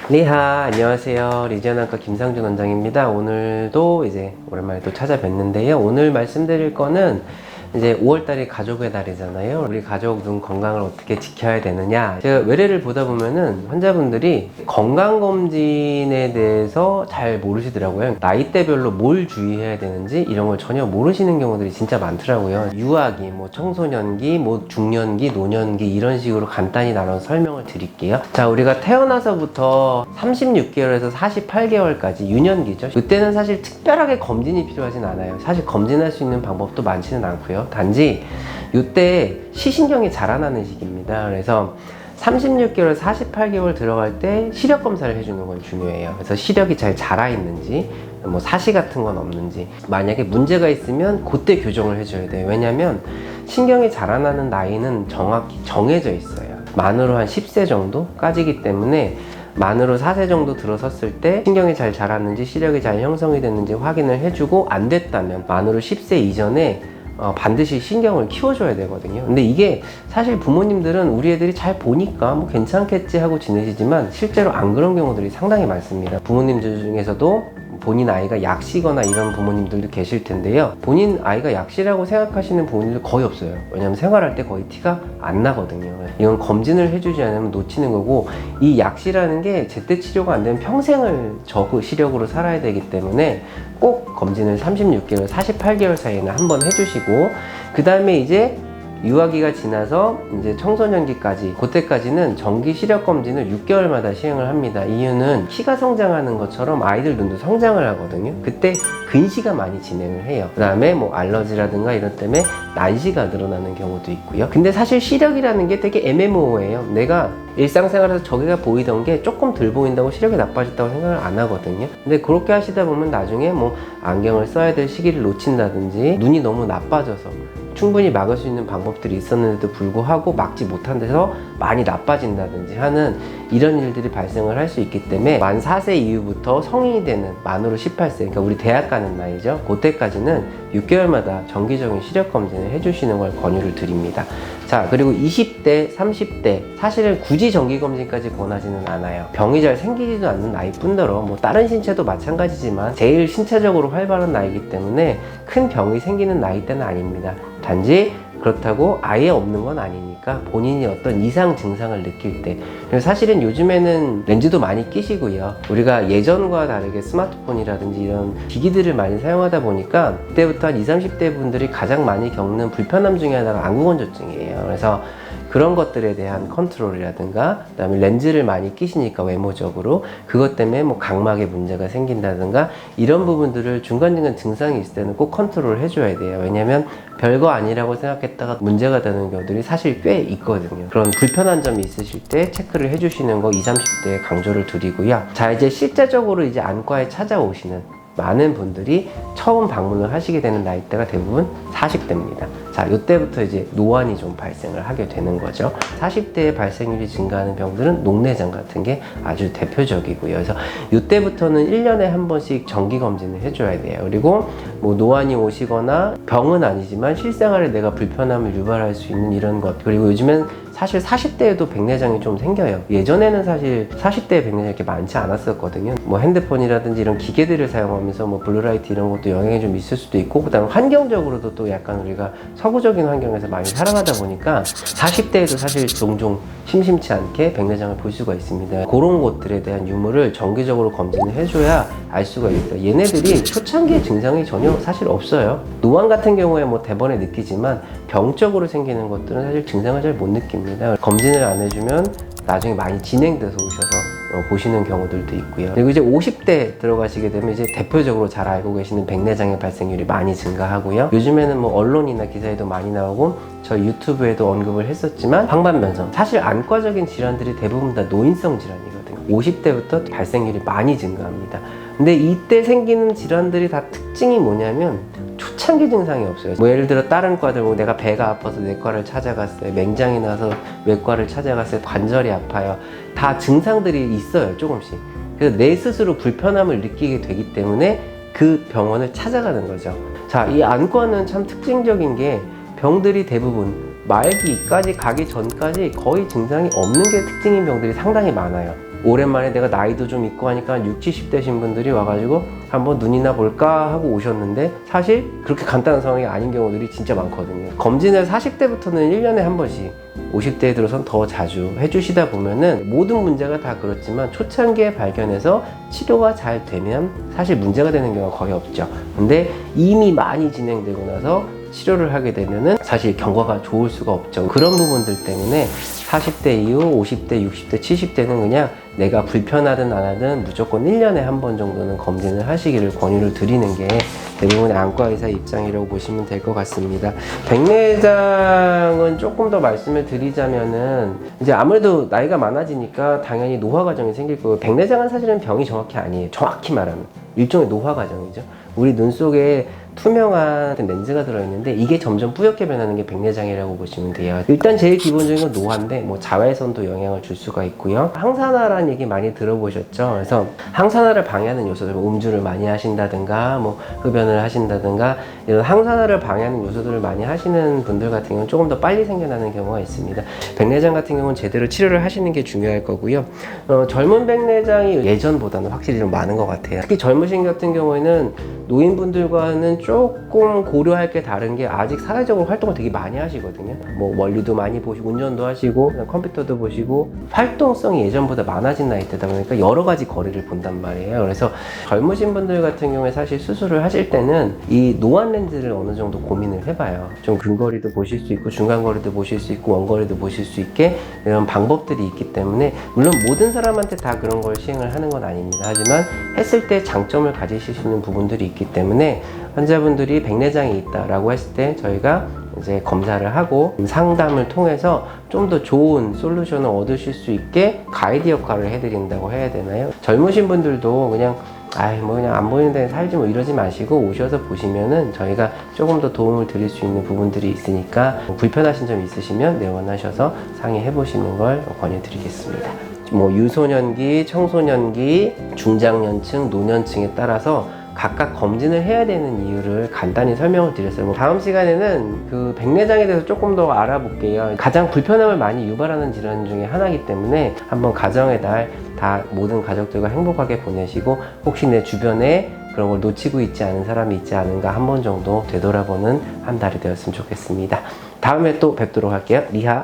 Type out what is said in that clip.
리하, 안녕하세요. 리지언안과 김상준 원장입니다. 오늘도 이제 오랜만에 또 찾아뵀는데요. 오늘 말씀드릴 거는 이제 5월달이 가족의 달이잖아요. 우리 가족 눈 건강을 어떻게 지켜야 되느냐. 제가 외래를 보다 보면은 환자분들이 건강검진에 대해서 잘 모르시더라고요. 나이대별로 뭘 주의해야 되는지 이런 걸 전혀 모르시는 경우들이 진짜 많더라고요. 유아기, 뭐 청소년기, 뭐 중년기, 노년기 이런 식으로 간단히 나눠서 설명을 드릴게요. 자, 우리가 태어나서부터 36개월에서 48개월까지 유년기죠. 이때는 사실 특별하게 검진이 필요하진 않아요. 사실 검진할 수 있는 방법도 많지는 않고요. 단지 이때 시신경이 자라나는 시기입니다. 그래서 36개월, 48개월 들어갈 때 시력 검사를 해주는 건 중요해요. 그래서 시력이 잘 자라 있는지, 뭐 사시 같은 건 없는지, 만약에 문제가 있으면 그때 교정을 해줘야 돼요. 왜냐면 신경이 자라나는 나이는 정확히 정해져 있어요. 만으로 한 10세 정도까지기 때문에 만으로 4세 정도 들어섰을 때 신경이 잘 자랐는지 시력이 잘 형성이 됐는지 확인을 해주고, 안 됐다면 만으로 10세 이전에 반드시 신경을 키워줘야 되거든요. 근데 이게 사실 부모님들은 우리 애들이 잘 보니까 뭐 괜찮겠지 하고 지내시지만 실제로 안 그런 경우들이 상당히 많습니다. 부모님들 중에서도 본인 아이가 약시거나 이런 부모님들도 계실 텐데요. 본인 아이가 약시라고 생각하시는 부모님들 거의 없어요. 왜냐면 생활할 때 거의 티가 안 나거든요. 이건 검진을 해주지 않으면 놓치는 거고, 이 약시라는 게 제때 치료가 안 되면 평생을 저시력으로 살아야 되기 때문에 꼭 검진을 36개월, 48개월 사이에는 한번 해주시고, 그 다음에 이제 유아기가 지나서 이제 청소년기까지, 그때까지는 정기 시력 검진을 6개월마다 시행을 합니다. 이유는 키가 성장하는 것처럼 아이들 눈도 성장을 하거든요. 그때 근시가 많이 진행을 해요. 그 다음에 뭐 알러지라든가 이런 때문에 난시가 늘어나는 경우도 있고요. 근데 사실 시력이라는 게 되게 애매모호해요. 내가 일상생활에서 저기가 보이던 게 조금 덜 보인다고 시력이 나빠졌다고 생각을 안 하거든요. 근데 그렇게 하시다 보면 나중에 뭐 안경을 써야 될 시기를 놓친다든지, 눈이 너무 나빠져서 충분히 막을 수 있는 방법들이 있었는데도 불구하고 막지 못한 데서 많이 나빠진다든지 하는 이런 일들이 발생을 할 수 있기 때문에 만 4세 이후부터 성인이 되는 만으로 18세, 그러니까 우리 대학 가는 나이죠. 그때까지는 6개월마다 정기적인 시력 검진을 해주시는 걸 권유를 드립니다. 자, 그리고 20대, 30대 사실은 굳이 정기검진까지 권하지는 않아요. 병이 잘 생기지도 않는 나이뿐더러 뭐 다른 신체도 마찬가지지만 제일 신체적으로 활발한 나이이기 때문에 큰 병이 생기는 나이대는 아닙니다. 단지 그렇다고 아예 없는 건 아니니까 본인이 어떤 이상 증상을 느낄 때, 사실은 요즘에는 렌즈도 많이 끼시고요. 우리가 예전과 다르게 스마트폰이라든지 이런 기기들을 많이 사용하다 보니까 그때부터 한 20, 30대 분들이 가장 많이 겪는 불편함 중에 하나가 안구건조증이에요. 그래서 그런 것들에 대한 컨트롤이라든가, 그 다음에 렌즈를 많이 끼시니까 외모적으로 그것 때문에 뭐 각막에 문제가 생긴다든가 이런 부분들을 중간중간 증상이 있을 때는 꼭 컨트롤을 해줘야 돼요. 왜냐면 별거 아니라고 생각했다가 문제가 되는 경우들이 사실 꽤 있거든요. 그런 불편한 점이 있으실 때 체크를 해주시는 거 20, 30대에 강조를 드리고요. 자, 이제 실제적으로 이제 안과에 찾아오시는 많은 분들이 처음 방문을 하시게 되는 나이대가 대부분 40대입니다. 자, 이때부터 이제 노안이 좀 발생을 하게 되는 거죠. 40대에 발생률이 증가하는 병들은 녹내장 같은 게 아주 대표적이고요. 그래서 이때부터는 1년에 한 번씩 정기검진을 해줘야 돼요. 그리고 뭐 노안이 오시거나 병은 아니지만 실생활에 내가 불편함을 유발할 수 있는 이런 것, 그리고 요즘엔 사실 40대에도 백내장이 좀 생겨요. 예전에는 사실 40대에 백내장이 이렇게 많지 않았었거든요. 뭐 핸드폰이라든지 이런 기계들을 사용하면서 뭐 블루라이트 이런 것도 영향이 좀 있을 수도 있고, 그 다음에 환경적으로도 또 약간 우리가 서구적인 환경에서 많이 살아가다 보니까 40대에도 사실 종종 심심치 않게 백내장을 볼 수가 있습니다. 그런 것들에 대한 유무를 정기적으로 검진을 해줘야 알 수가 있어요. 얘네들이 초창기에 증상이 전혀 사실 없어요. 노안 같은 경우에 뭐 대번에 느끼지만 병적으로 생기는 것들은 사실 증상을 잘 못 느낍니다. 검진을 안 해주면 나중에 많이 진행돼서 오셔서 보시는 경우들도 있고요. 그리고 이제 50대 들어가시게 되면 이제 대표적으로 잘 알고 계시는 백내장의 발생률이 많이 증가하고요. 요즘에는 뭐 언론이나 기사에도 많이 나오고 저희 유튜브에도 언급을 했었지만 방반면성, 사실 안과적인 질환들이 대부분 다 노인성 질환이거든요. 50대부터 발생률이 많이 증가합니다. 근데 이때 생기는 질환들이 다 특징이 뭐냐면 초창기 증상이 없어요. 뭐 예를 들어 다른 과들, 뭐 내가 배가 아파서 내과를 찾아갔어요, 맹장이 나서 외과를 찾아갔어요, 관절이 아파요, 다 증상들이 있어요, 조금씩. 그래서 내 스스로 불편함을 느끼게 되기 때문에 그 병원을 찾아가는 거죠. 자, 이 안과는 참 특징적인 게 병들이 대부분 말기까지 가기 전까지 거의 증상이 없는 게 특징인 병들이 상당히 많아요. 오랜만에 내가 나이도 좀 있고 하니까 60, 70대신 분들이 와가지고 한번 눈이나 볼까 하고 오셨는데 사실 그렇게 간단한 상황이 아닌 경우들이 진짜 많거든요. 검진을 40대부터는 1년에 한 번씩, 50대에 들어선 더 자주 해주시다 보면은 모든 문제가 다 그렇지만 초창기에 발견해서 치료가 잘 되면 사실 문제가 되는 경우가 거의 없죠. 근데 이미 많이 진행되고 나서 치료를 하게 되면은 사실 경과가 좋을 수가 없죠. 그런 부분들 때문에 40대 이후 50대, 60대, 70대는 그냥 내가 불편하든 안 하든 무조건 1년에 한 번 정도는 검진을 하시기를 권유를 드리는 게 대부분의 안과 의사 입장이라고 보시면 될 것 같습니다. 백내장은 조금 더 말씀을 드리자면은 이제 아무래도 나이가 많아지니까 당연히 노화 과정이 생길 거고, 백내장은 사실은 병이 정확히 아니에요. 정확히 말하면 일종의 노화 과정이죠. 우리 눈 속에 투명한 렌즈가 들어있는데 이게 점점 뿌옇게 변하는 게 백내장이라고 보시면 돼요. 일단 제일 기본적인 건 노화인데 뭐 자외선도 영향을 줄 수가 있고요. 항산화라는 얘기 많이 들어보셨죠? 그래서 항산화를 방해하는 요소들, 음주를 많이 하신다든가 뭐 흡연을 하신다든가 이런 항산화를 방해하는 요소들을 많이 하시는 분들 같은 경우는 조금 더 빨리 생겨나는 경우가 있습니다. 백내장 같은 경우는 제대로 치료를 하시는 게 중요할 거고요. 젊은 백내장이 예전보다는 확실히 좀 많은 것 같아요. 특히 젊으신 같은 경우에는 노인분들과는 조금 고려할 게 다른 게 아직 사회적으로 활동을 되게 많이 하시거든요. 뭐 멀리도 많이 보시고 운전도 하시고 컴퓨터도 보시고 활동성이 예전보다 많아진 나이대다 보니까 여러 가지 거리를 본단 말이에요. 그래서 젊으신 분들 같은 경우에 사실 수술을 하실 때는 이 노안 렌즈를 어느 정도 고민을 해봐요. 좀 근거리도 보실 수 있고 중간거리도 보실 수 있고 원거리도 보실 수 있게 이런 방법들이 있기 때문에, 물론 모든 사람한테 다 그런 걸 시행을 하는 건 아닙니다. 하지만 했을 때 장점을 가지실 수 있는 부분들이 있기 때문에 환자분들이 백내장이 있다라고 했을 때 저희가 이제 검사를 하고 상담을 통해서 좀 더 좋은 솔루션을 얻으실 수 있게 가이드 역할을 해드린다고 해야 되나요? 젊으신 분들도 그냥 뭐 그냥 안 보이는데 살지 뭐 이러지 마시고 오셔서 보시면은 저희가 조금 더 도움을 드릴 수 있는 부분들이 있으니까 불편하신 점 있으시면 내원하셔서 상의해 보시는 걸 권유드리겠습니다. 뭐 유소년기, 청소년기, 중장년층, 노년층에 따라서 각각 검진을 해야 되는 이유를 간단히 설명을 드렸어요. 다음 시간에는 그 백내장에 대해서 조금 더 알아볼게요. 가장 불편함을 많이 유발하는 질환 중에 하나이기 때문에 한번 가정의 달 다 모든 가족들과 행복하게 보내시고, 혹시 내 주변에 그런 걸 놓치고 있지 않은 사람이 있지 않은가 한 번 정도 되돌아보는 한 달이 되었으면 좋겠습니다. 다음에 또 뵙도록 할게요. 리하.